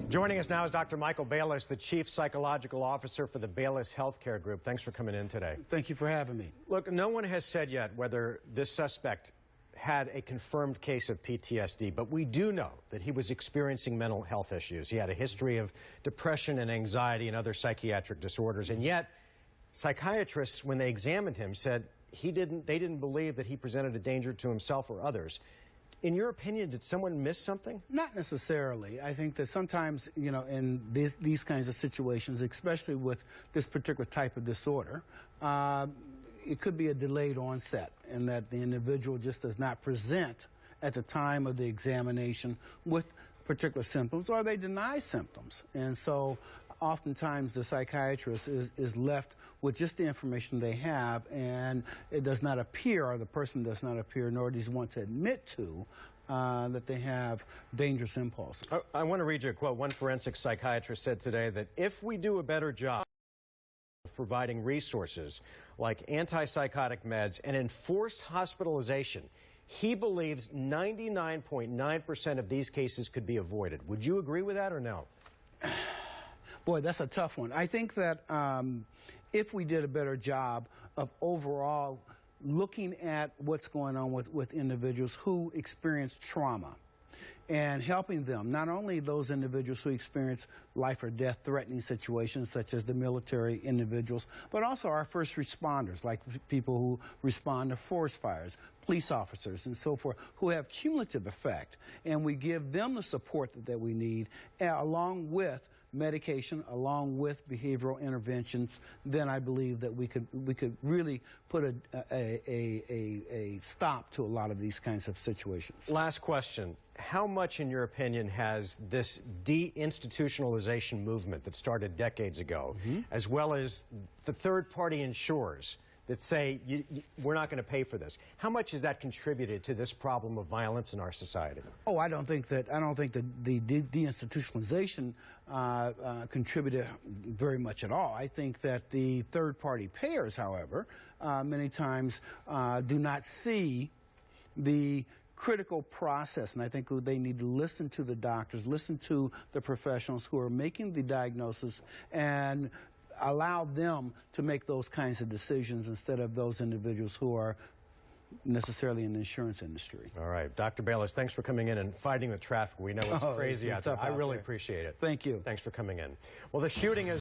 Joining us now is Dr. Michael Bayless, the Chief Psychological Officer for the Bayless Healthcare Group. Thanks for coming in today. Thank you for having me. Look, no one has said yet whether this suspect had a confirmed case of PTSD, but we do know that he was experiencing mental health issues. He had a history of depression and anxiety and other psychiatric disorders, and yet psychiatrists, when they examined him, said they didn't believe that he presented a danger to himself or others. In your opinion, did someone miss something? Not necessarily. I think that sometimes, in these kinds of situations, especially with this particular type of disorder, it could be a delayed onset, and that the individual just does not present at the time of the examination with particular symptoms, or they deny symptoms. And so oftentimes the psychiatrist is left with just the information they have, and it does not appear, or the person does not appear, nor does he want to admit to, that they have dangerous impulses. I want to read you a quote. One forensic psychiatrist said today that if we do a better job of providing resources like antipsychotic meds and enforced hospitalization, he believes 99.9% of these cases could be avoided. Would you agree with that or no? Boy, that's a tough one. I think that if we did a better job of overall looking at what's going on with individuals who experience trauma and helping them, not only those individuals who experience life or death threatening situations such as the military individuals, but also our first responders, like people who respond to forest fires, police officers and so forth, who have cumulative effect, and we give them the support that we need, along with medication, along with behavioral interventions, then I believe that we could really put a stop to a lot of these kinds of situations. Last question. How much, in your opinion, has this deinstitutionalization movement that started decades ago, as well as the third-party insurers that say we're not going to pay for this, how much has that contributed to this problem of violence in our society? Oh, I don't think that the deinstitutionalization contributed very much at all. I think that the third-party payers, however, many times do not see the critical process, and I think they need to listen to the doctors, listen to the professionals who are making the diagnosis, and allow them to make those kinds of decisions instead of those individuals who are necessarily in the insurance industry. All right. Dr. Bayless, thanks for coming in and fighting the traffic. We know it's crazy out there. I really appreciate it. Thank you. Thanks for coming in. Well, the shooting is